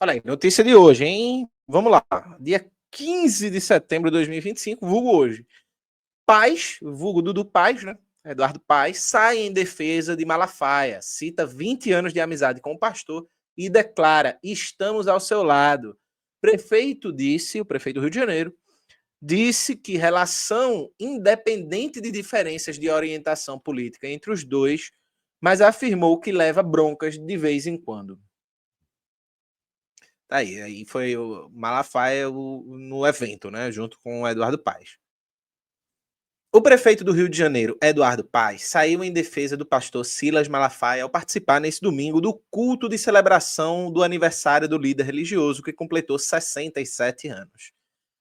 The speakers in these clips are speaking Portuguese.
Olha aí, notícia de hoje, hein? Vamos lá. Dia 15 de setembro de 2025, vulgo hoje. Paz, vulgo Dudu Paz, né? Eduardo Paz, sai em defesa de Malafaia, cita 20 anos de amizade com o pastor e declara: estamos ao seu lado. O prefeito do Rio de Janeiro, disse que relação independente de diferenças de orientação política entre os dois, mas afirmou que leva broncas de vez em quando. Aí foi o Malafaia no evento, né, junto com o Eduardo Paes. O prefeito do Rio de Janeiro, Eduardo Paes, saiu em defesa do pastor Silas Malafaia ao participar nesse domingo do culto de celebração do aniversário do líder religioso que completou 67 anos.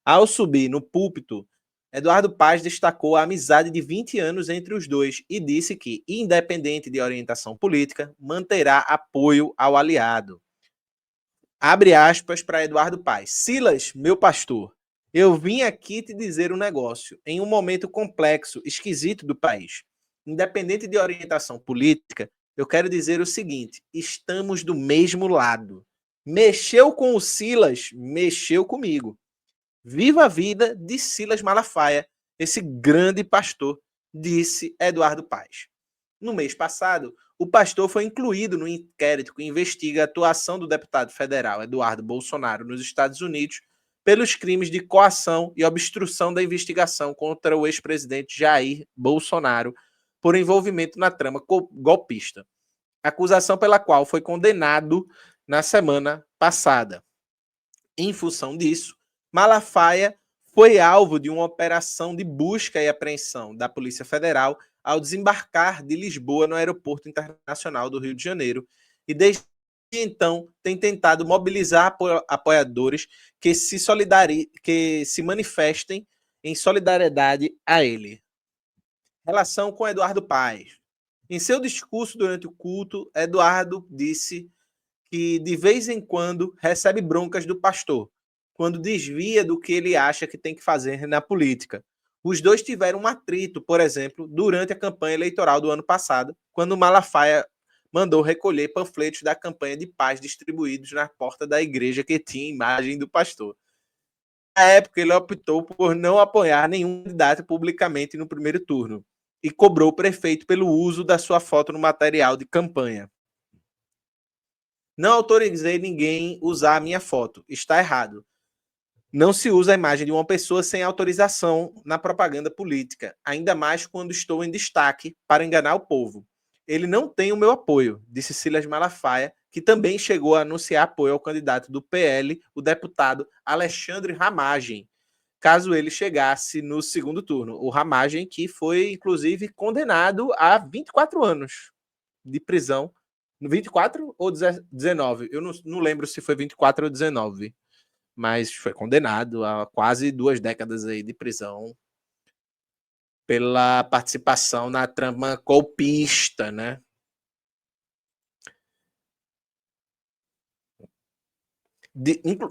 Ao subir no púlpito, Eduardo Paes destacou a amizade de 20 anos entre os dois e disse que, independente de orientação política, manterá apoio ao aliado. Abre aspas para Eduardo Paes. Silas, meu pastor, eu vim aqui te dizer um negócio em um momento complexo, esquisito do país. Independente de orientação política, eu quero dizer o seguinte: estamos do mesmo lado. Mexeu com o Silas, mexeu comigo. Viva a vida de Silas Malafaia, esse grande pastor, disse Eduardo Paes. No mês passado, o pastor foi incluído no inquérito que investiga a atuação do deputado federal Eduardo Bolsonaro nos Estados Unidos pelos crimes de coação e obstrução da investigação contra o ex-presidente Jair Bolsonaro por envolvimento na trama golpista. Acusação pela qual foi condenado na semana passada. Em função disso, Malafaia foi alvo de uma operação de busca e apreensão da Polícia Federal ao desembarcar de Lisboa no Aeroporto Internacional do Rio de Janeiro e desde então tem tentado mobilizar apoiadores que se manifestem em solidariedade a ele. Relação com Eduardo Paes. Em seu discurso durante o culto, Eduardo disse que de vez em quando recebe broncas do pastor, quando desvia do que ele acha que tem que fazer na política. Os dois tiveram um atrito, por exemplo, durante a campanha eleitoral do ano passado, quando Malafaia mandou recolher panfletos da campanha de paz distribuídos na porta da igreja que tinha imagem do pastor. Na época, ele optou por não apoiar nenhum candidato publicamente no primeiro turno e cobrou o prefeito pelo uso da sua foto no material de campanha. Não autorizei ninguém usar a minha foto. Está errado. Não se usa a imagem de uma pessoa sem autorização na propaganda política, ainda mais quando estou em destaque para enganar o povo. Ele não tem o meu apoio, disse Silas Malafaia, que também chegou a anunciar apoio ao candidato do PL, o deputado Alexandre Ramagem, caso ele chegasse no segundo turno. O Ramagem, que foi, inclusive, condenado a 24 anos de prisão. 24 ou 19? Eu não lembro se foi 24 ou 19, mas foi condenado a quase 2 décadas aí de prisão pela participação na trama golpista, né?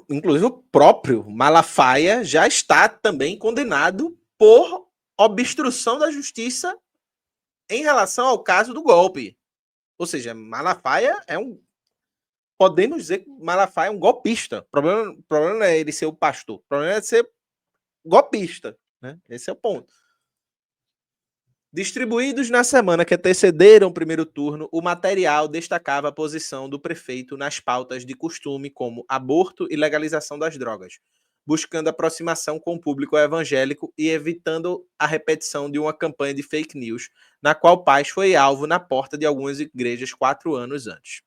Inclusive o próprio Malafaia já está também condenado por obstrução da justiça em relação ao caso do golpe. Ou seja, Malafaia é um... Podemos dizer que Malafaia é um golpista. O problema não é ele ser o pastor. O problema é ser golpista. Né? Esse é o ponto. Distribuídos na semana que antecederam o primeiro turno, o material destacava a posição do prefeito nas pautas de costume como aborto e legalização das drogas, buscando aproximação com o público evangélico e evitando a repetição de uma campanha de fake news, na qual Paes foi alvo na porta de algumas igrejas 4 anos antes.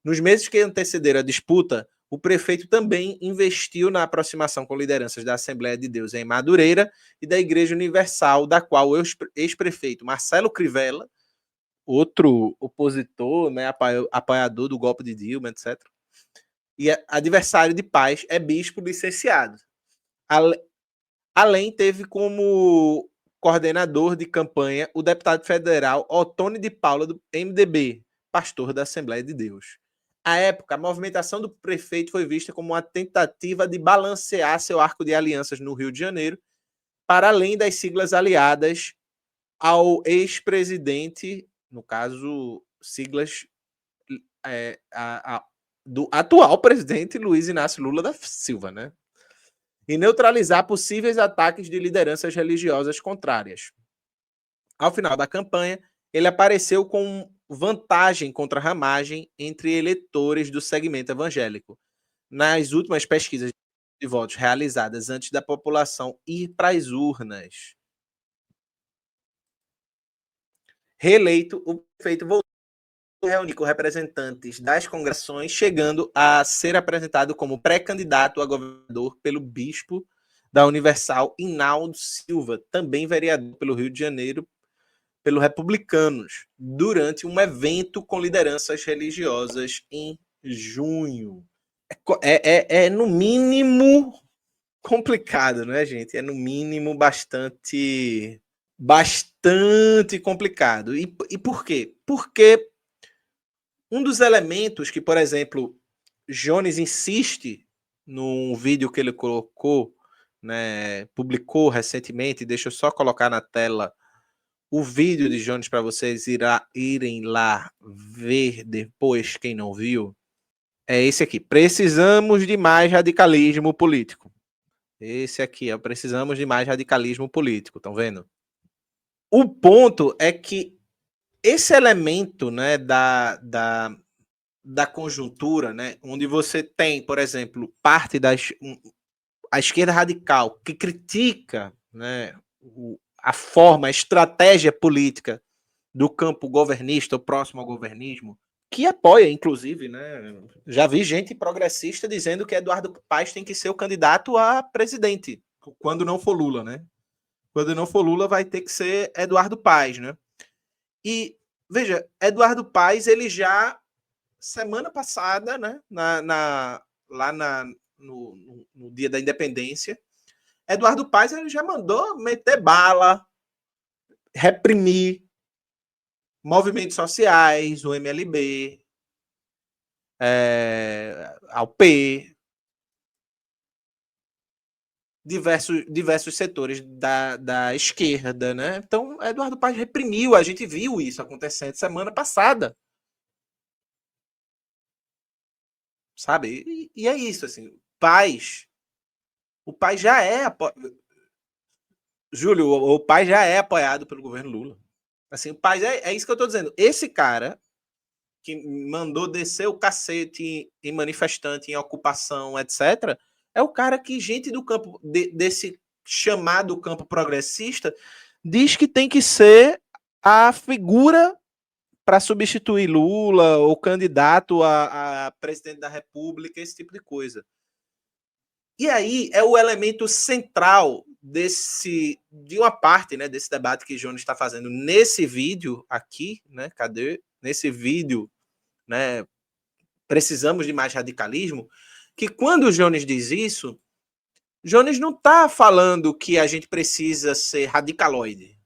Nos meses que antecederam a disputa, o prefeito também investiu na aproximação com lideranças da Assembleia de Deus em Madureira e da Igreja Universal, da qual o ex-prefeito Marcelo Crivella, outro opositor, né, apoiador do golpe de Dilma, etc., e adversário de Paes, é bispo licenciado. Além, teve como coordenador de campanha o deputado federal Ottoni de Paula, do MDB, pastor da Assembleia de Deus. À época, a movimentação do prefeito foi vista como uma tentativa de balancear seu arco de alianças no Rio de Janeiro, para além das siglas aliadas ao ex-presidente, no caso, siglas do atual presidente Luiz Inácio Lula da Silva, né? E neutralizar possíveis ataques de lideranças religiosas contrárias. Ao final da campanha, ele apareceu com vantagem contra a ramagem entre eleitores do segmento evangélico. Nas últimas pesquisas de votos realizadas antes da população ir para as urnas. Reeleito, o prefeito voltou a reunir com representantes das congregações, chegando a ser apresentado como pré-candidato a governador pelo bispo da Universal, Hinaldo Silva, também vereador pelo Rio de Janeiro, pelos republicanos, durante um evento com lideranças religiosas em junho. É no mínimo complicado, né, gente? É no mínimo bastante complicado. E por quê? Porque um dos elementos que, por exemplo, Jones insiste num vídeo que ele colocou, né, publicou recentemente, deixa eu só colocar na tela o vídeo de Jones para vocês irem lá ver depois, quem não viu, é esse aqui. Precisamos de mais radicalismo político. Esse aqui, ó, precisamos de mais radicalismo político, estão vendo? O ponto é que esse elemento, né, da conjuntura, né, onde você tem, por exemplo, parte a esquerda radical que critica, né, a forma, a estratégia política do campo governista, ou próximo ao governismo, que apoia, inclusive, né? Já vi gente progressista dizendo que Eduardo Paes tem que ser o candidato a presidente, quando não for Lula, né? Quando não for Lula, vai ter que ser Eduardo Paes, né? E, veja, Eduardo Paes, ele já, semana passada, né, no dia da independência, Eduardo Paes ele já mandou meter bala, reprimir movimentos sociais, o MLB, ao P, diversos setores da esquerda, né? Então, Eduardo Paes reprimiu, a gente viu isso acontecendo semana passada. Sabe? E é isso, assim, o Paes já é Júlio, o Paes já é apoiado pelo governo Lula. Assim, o Paes é isso que eu tô dizendo. Esse cara que mandou descer o cacete em manifestante, em ocupação, etc., é o cara que gente do campo, desse chamado campo progressista, diz que tem que ser a figura para substituir Lula, ou candidato a presidente da República, esse tipo de coisa. E aí é o elemento central de uma parte, né, desse debate que Jones está fazendo nesse vídeo aqui, né? Cadê? Nesse vídeo, né? Precisamos de mais radicalismo. Que quando o Jones diz isso, Jones não está falando que a gente precisa ser radicaloide,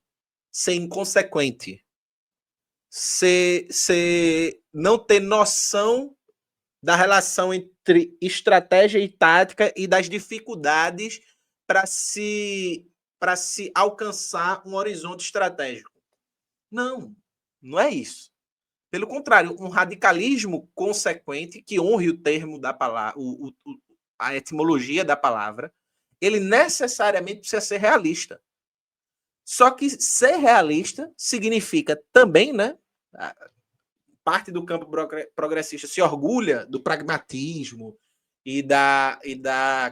ser inconsequente, não ter noção da relação entre estratégia e tática e das dificuldades para se alcançar um horizonte estratégico. Não, não é isso. Pelo contrário, um radicalismo consequente que honre o termo da palavra, a etimologia da palavra, ele necessariamente precisa ser realista. Só que ser realista significa também, né? Parte do campo progressista se orgulha do pragmatismo e da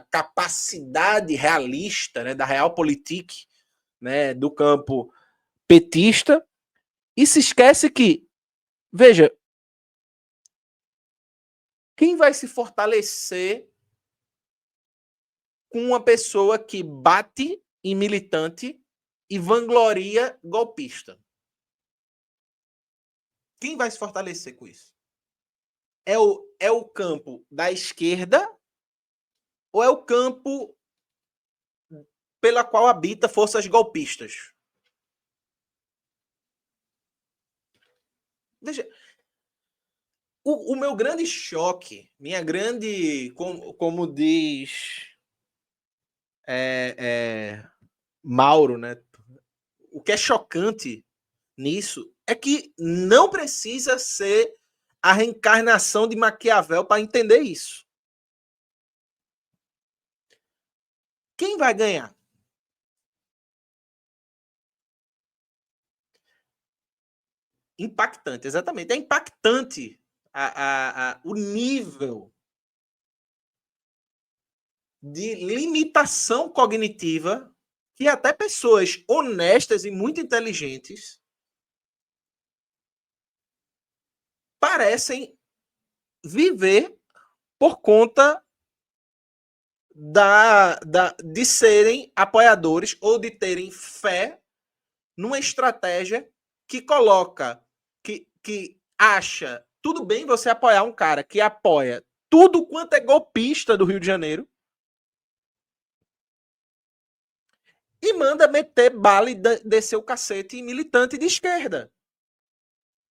capacidade realista, né, da realpolitik, né, do campo petista, e se esquece que, veja, quem vai se fortalecer com uma pessoa que bate em militante e vangloria golpista? Quem vai se fortalecer com isso? É o campo da esquerda ou é o campo pela qual habita forças golpistas? Veja, o meu grande choque, minha grande, como diz Mauro, né? O que é chocante nisso é que não precisa ser a reencarnação de Maquiavel para entender isso. Quem vai ganhar? Impactante, exatamente. É impactante o nível de limitação cognitiva que até pessoas honestas e muito inteligentes parecem viver por conta de serem apoiadores ou de terem fé numa estratégia que coloca, que acha tudo bem você apoiar um cara que apoia tudo quanto é golpista do Rio de Janeiro e manda meter bala e descer o cacete em militante de esquerda.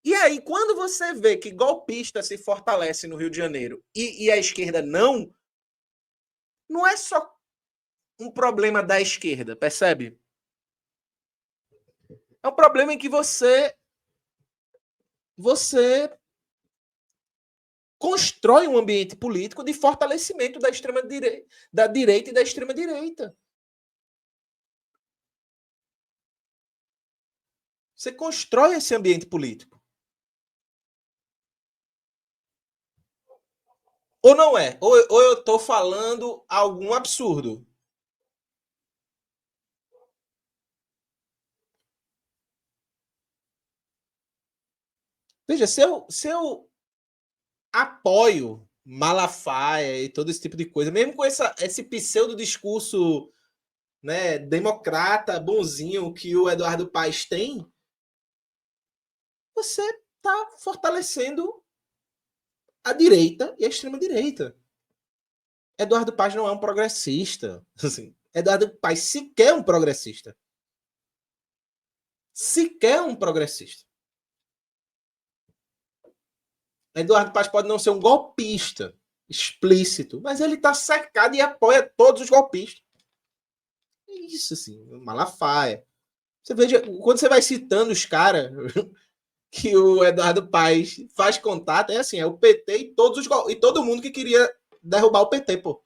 E aí, quando você vê que golpista se fortalece no Rio de Janeiro e a esquerda não é só um problema da esquerda, percebe? É um problema em que você constrói um ambiente político de fortalecimento da extrema-direita, da direita e da extrema-direita. Você constrói esse ambiente político. Ou não é? Ou eu estou falando algum absurdo? Veja, se eu apoio Malafaia e todo esse tipo de coisa, mesmo com esse pseudo discurso, né, democrata, bonzinho que o Eduardo Paes tem, você está fortalecendo a direita e a extrema-direita. Eduardo Paes não é um progressista. Assim, Eduardo Paes sequer é um progressista. Sequer um progressista. Eduardo Paes pode não ser um golpista explícito, mas ele está cercado e apoia todos os golpistas. É isso, assim, Malafaia. Você veja, quando você vai citando os caras que o Eduardo Paes faz contato, é assim, é o PT e e todo mundo que queria derrubar o PT, pô.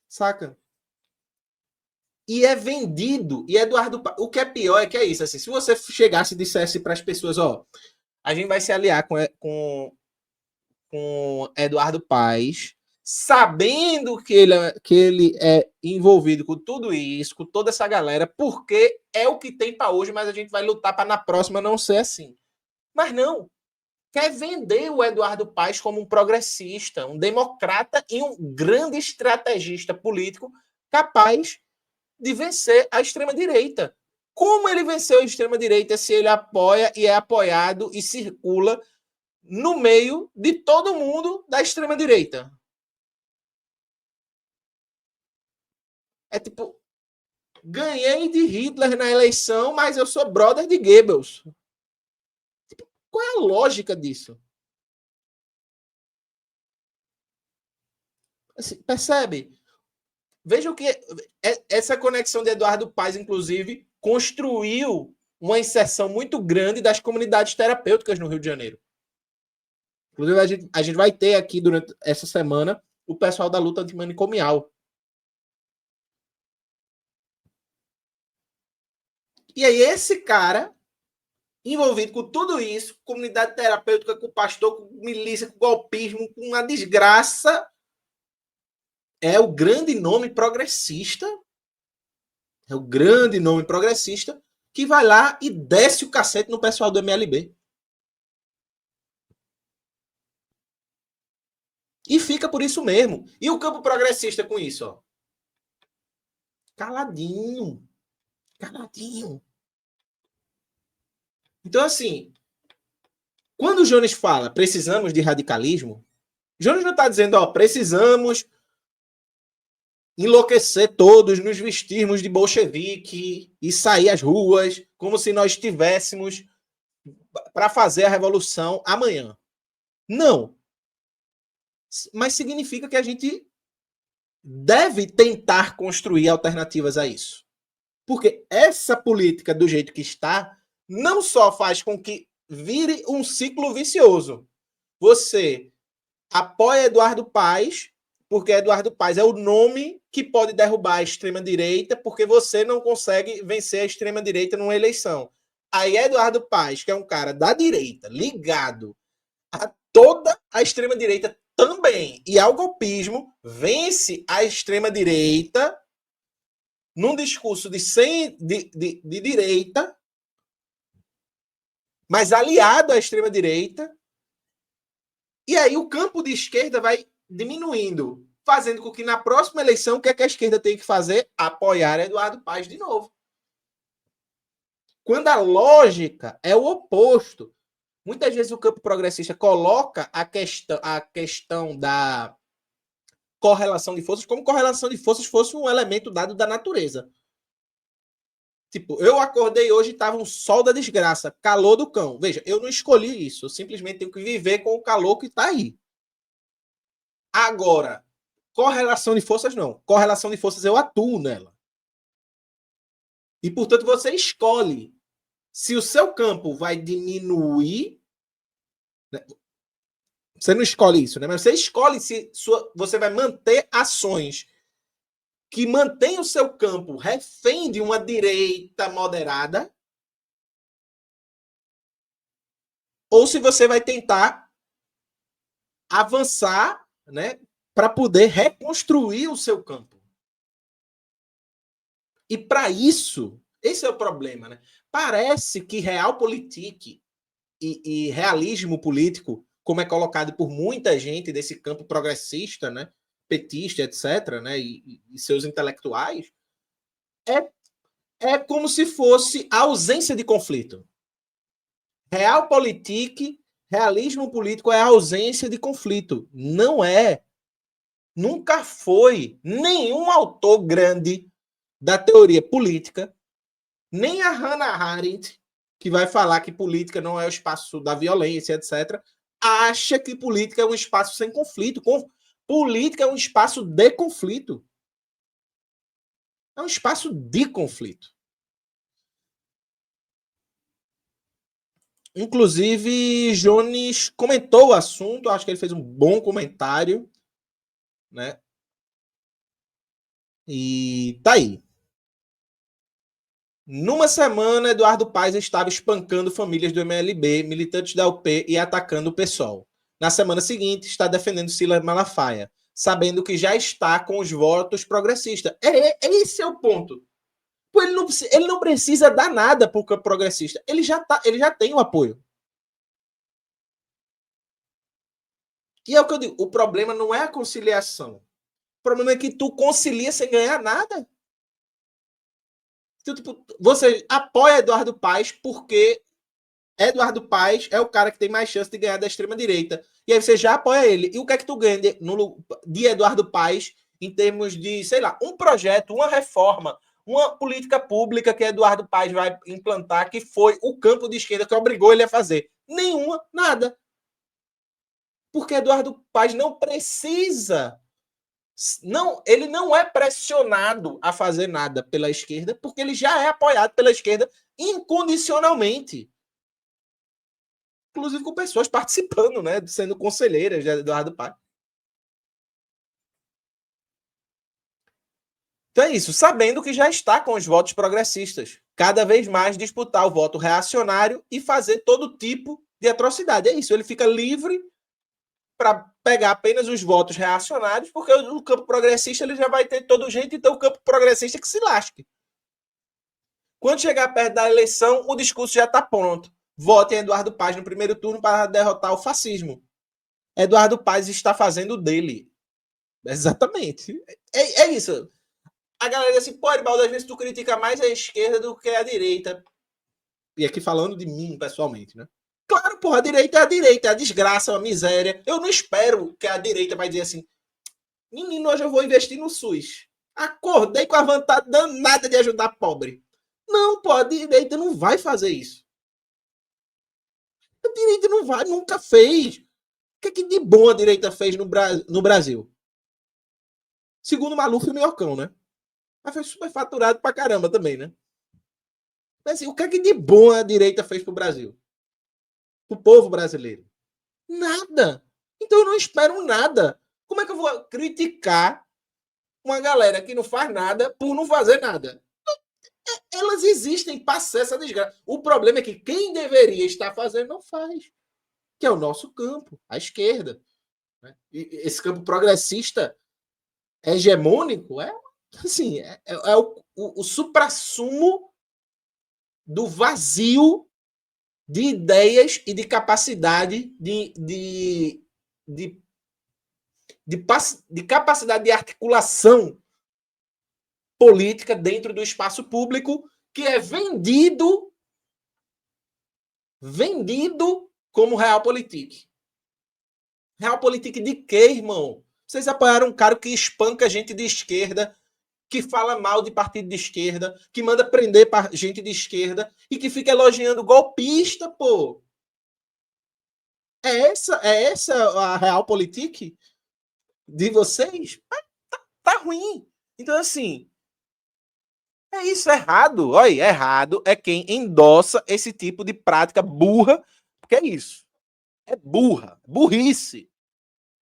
Saca? E é vendido. E Eduardo, o que é pior é que é isso, assim, se você chegasse e dissesse para as pessoas, ó, a gente vai se aliar com Eduardo Paes, sabendo que ele é envolvido com tudo isso, com toda essa galera, porque é o que tem para hoje, mas a gente vai lutar para na próxima não ser assim. Mas não. Quer vender o Eduardo Paes como um progressista, um democrata e um grande estrategista político capaz de vencer a extrema-direita. Como ele venceu a extrema-direita se ele apoia e é apoiado e circula no meio de todo mundo da extrema-direita? É tipo, ganhei de Hitler na eleição, mas eu sou brother de Goebbels. Tipo, qual é a lógica disso? Assim, percebe? Veja o que essa conexão de Eduardo Paes, inclusive, construiu uma inserção muito grande das comunidades terapêuticas no Rio de Janeiro. Inclusive, a gente vai ter aqui durante essa semana o pessoal da luta antimanicomial. E aí, esse cara, envolvido com tudo isso, comunidade terapêutica, com pastor, com milícia, com golpismo, com uma desgraça, é o grande nome progressista. É o grande nome progressista que vai lá e desce o cacete no pessoal do MLB. E fica por isso mesmo. E o campo progressista com isso, ó? Caladinho. Caladinho. Então, assim, quando o Jones fala precisamos de radicalismo, Jones não está dizendo, ó, precisamos enlouquecer todos, nos vestirmos de bolchevique e sair às ruas como se nós estivéssemos para fazer a revolução amanhã. Não. Mas significa que a gente deve tentar construir alternativas a isso. Porque essa política, do jeito que está, não só faz com que vire um ciclo vicioso. Você apoia Eduardo Paes, porque Eduardo Paes é o nome que pode derrubar a extrema-direita, porque você não consegue vencer a extrema-direita numa eleição. Aí Eduardo Paes, que é um cara da direita, ligado a toda a extrema-direita também, e ao golpismo, vence a extrema-direita num discurso de direita, mas aliado à extrema-direita, e aí o campo de esquerda vai diminuindo, fazendo com que na próxima eleição, o que é que a esquerda tem que fazer? Apoiar Eduardo Paes de novo. Quando a lógica é o oposto. Muitas vezes o campo progressista coloca a questão da correlação de forças como correlação de forças fosse um elemento dado da natureza. Tipo, eu acordei hoje e estava um sol da desgraça, calor do cão. Veja, eu não escolhi isso, eu simplesmente tenho que viver com o calor que está aí. Agora, correlação de forças não. Correlação de forças eu atuo nela. E, portanto, você escolhe se o seu campo vai diminuir. Né? Você não escolhe isso, né? Mas você escolhe se você vai manter ações que mantém o seu campo refém de uma direita moderada, ou se você vai tentar avançar, né, para poder reconstruir o seu campo. E para isso, esse é o problema, né? Parece que realpolitik e realismo político, como é colocado por muita gente desse campo progressista, né, petista, etc., né, e seus intelectuais, é é como se fosse a ausência de conflito. Realpolitik, realismo político é a ausência de conflito. Não é. Nunca foi nenhum autor grande da teoria política, nem a Hannah Arendt, que vai falar que política não é o espaço da violência, etc., acha que política é um espaço sem conflito. Política é um espaço de conflito. É um espaço de conflito. Inclusive, Jones comentou o assunto, acho que ele fez um bom comentário, né? E tá aí. Numa semana, Eduardo Paes estava espancando famílias do MLB, militantes da UP e atacando o PSOL. Na semana seguinte, está defendendo Silas Malafaia, sabendo que já está com os votos progressistas. Esse é o ponto. Ele não precisa dar nada para o progressista. Ele já tem o apoio. E é o que eu digo, o problema não é a conciliação. O problema é que tu concilia sem ganhar nada. Então, tipo, você apoia Eduardo Paes porque Eduardo Paes é o cara que tem mais chance de ganhar da extrema-direita. E aí você já apoia ele. E o que é que tu ganha de Eduardo Paes em termos de, sei lá, um projeto, uma reforma, uma política pública que Eduardo Paes vai implantar, que foi o campo de esquerda que obrigou ele a fazer? Nenhuma, nada. Porque Eduardo Paes não precisa. Não, ele não é pressionado a fazer nada pela esquerda, porque ele já é apoiado pela esquerda incondicionalmente. Inclusive com pessoas participando, né? Sendo conselheiras de Eduardo Paes. Então é isso, sabendo que já está com os votos progressistas. Cada vez mais disputar o voto reacionário e fazer todo tipo de atrocidade. É isso, ele fica livre para pegar apenas os votos reacionários, porque o campo progressista ele já vai ter todo jeito, então o campo progressista que se lasque. Quando chegar perto da eleição, o discurso já está pronto. Vote em Eduardo Paes no primeiro turno para derrotar o fascismo. Eduardo Paes está fazendo dele. Exatamente. É isso. A galera diz assim, pô, Eribaldo, às vezes tu critica mais a esquerda do que a direita. E aqui falando de mim, pessoalmente, né? Claro, porra, a direita, é a desgraça, a miséria. Eu não espero que a direita vai dizer assim, menino, hoje eu vou investir no SUS. Acordei com a vontade danada de ajudar pobre. Não, pô, a direita não vai fazer isso. A direita não vai, nunca fez. O que, é que de bom a direita fez no Brasil? Segundo Maluf e o Minhocão, né? Mas foi superfaturado pra caramba também, né? Mas assim, o que é que de bom a direita fez pro Brasil? para o povo brasileiro? Nada. Então eu não espero nada. Como é que eu vou criticar uma galera que não faz nada por não fazer nada? Elas existem, passa essa desgraça. O problema é que quem deveria estar fazendo não faz, que é o nosso campo, a esquerda. Né? E esse campo progressista hegemônico é assim, é o suprassumo do vazio de ideias e de capacidade de, de capacidade de articulação política dentro do espaço público que é vendido como realpolitik. Realpolitik de quê, irmão? Vocês apoiaram um cara que espanca gente de esquerda, que fala mal de partido de esquerda, que manda prender gente de esquerda e que fica elogiando golpista, pô. É essa a realpolitik de vocês? Tá ruim. Então, assim, é isso, errado. Olha, errado é quem endossa esse tipo de prática burra, porque é isso. É burra, burrice.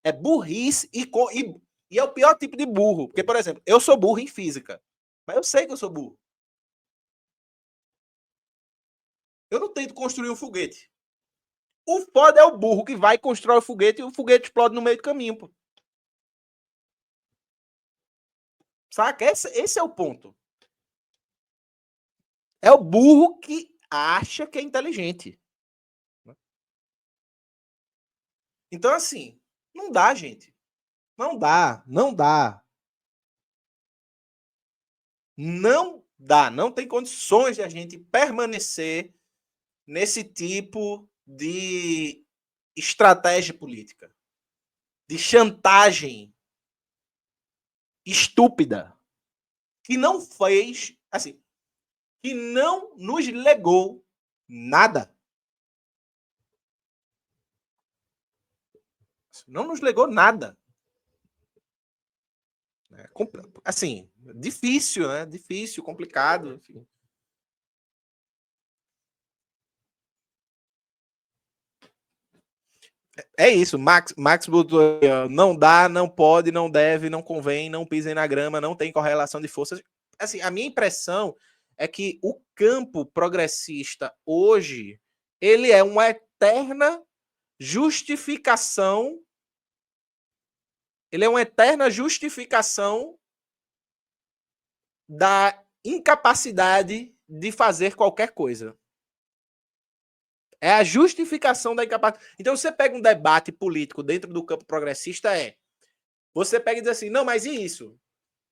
É burrice e é o pior tipo de burro. Porque, por exemplo, eu sou burro em física, mas eu sei que eu sou burro. Eu não tento construir um foguete. O foda é o burro que vai constrói o foguete e o foguete explode no meio do caminho, pô. Saca? Esse é o ponto. É o burro que acha que é inteligente. Então, assim, não dá, gente. Não dá, não dá. Não dá, não tem condições de a gente permanecer nesse tipo de estratégia política, de chantagem estúpida, que não fez, assim, que não nos legou nada. Não nos legou nada. Assim, difícil, né? Difícil, complicado, enfim. É isso, Max botou, não dá, não pode, não deve, não convém, não pisem na grama, não tem correlação de forças. Assim, a minha impressão é que o campo progressista hoje, ele é uma eterna justificação, ele é uma eterna justificação da incapacidade de fazer qualquer coisa. É a justificação da incapacidade. Então, você pega um debate político dentro do campo progressista, você pega e diz assim, não, mas e isso?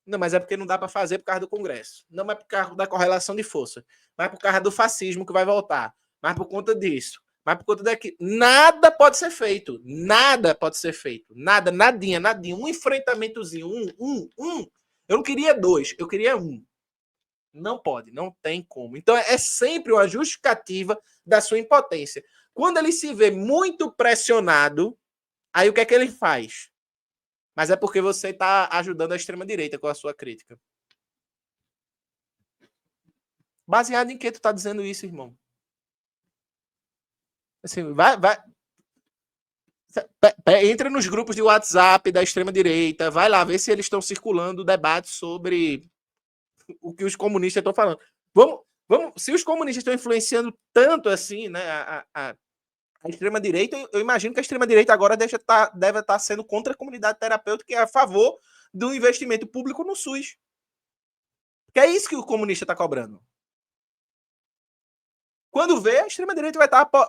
Não, mas é porque não dá para fazer por causa do Congresso. Não é por causa da correlação de força. Mas por causa do fascismo que vai voltar. Mas por conta disso. Mas por conta daquilo. Nada pode ser feito. Nada pode ser feito. Nada, nadinha, nadinha. Um enfrentamentozinho. Eu não queria dois, eu queria um. Não pode, não tem como. Então é sempre uma justificativa da sua impotência. Quando ele se vê muito pressionado, aí o que é que ele faz? Mas é porque você está ajudando a extrema-direita com a sua crítica. Baseado em que tu está dizendo isso, irmão? Assim, vai. Entra nos grupos de WhatsApp da extrema-direita, vai lá ver se eles estão circulando debates sobre o que os comunistas estão falando. Se os comunistas estão influenciando tanto assim, né, a extrema-direita, eu imagino que a extrema-direita agora deve estar sendo contra a comunidade terapêutica e a favor do investimento público no SUS. Que é isso que o comunista está cobrando. Quando vê, a extrema-direita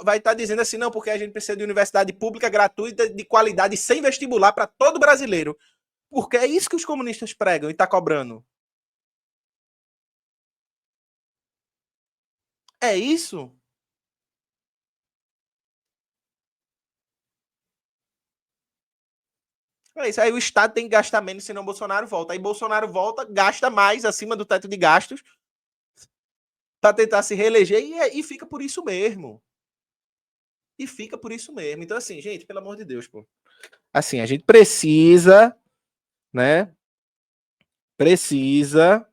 vai estar dizendo assim, não, porque a gente precisa de universidade pública gratuita, de qualidade, sem vestibular para todo brasileiro. Porque é isso que os comunistas pregam e está cobrando. É isso? É isso. Aí o Estado tem que gastar menos, senão Bolsonaro volta. Aí Bolsonaro volta, gasta mais acima do teto de gastos para tentar se reeleger e fica por isso mesmo. E fica por isso mesmo. Então, assim, gente, pelo amor de Deus, pô. Assim, a gente precisa, né? Precisa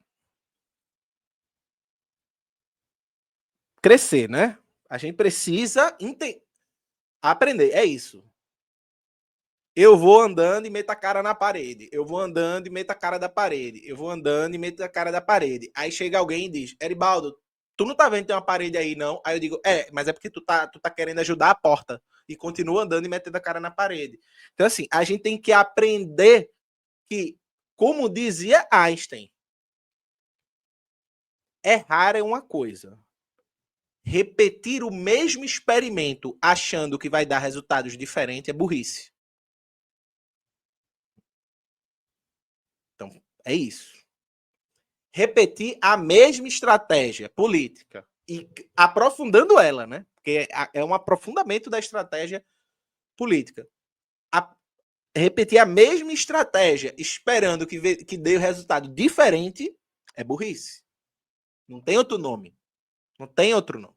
crescer, né? A gente precisa Aprender, é isso. Eu vou andando e meto a cara na parede. Eu vou andando e meto a cara da parede. Eu vou andando e meto a cara da parede. Aí chega alguém e diz, Eribaldo, tu não tá vendo que tem uma parede aí, não? Aí eu digo, mas é porque tu tá querendo ajudar a porta. E continua andando e metendo a cara na parede. Então, assim, a gente tem que aprender que, como dizia Einstein, errar é uma coisa. Repetir o mesmo experimento achando que vai dar resultados diferentes é burrice. Então, é isso. Repetir a mesma estratégia política e aprofundando ela, né? Porque é um aprofundamento da estratégia política. Repetir a mesma estratégia esperando que dê um resultado diferente é burrice. Não tem outro nome. Não tem outro nome.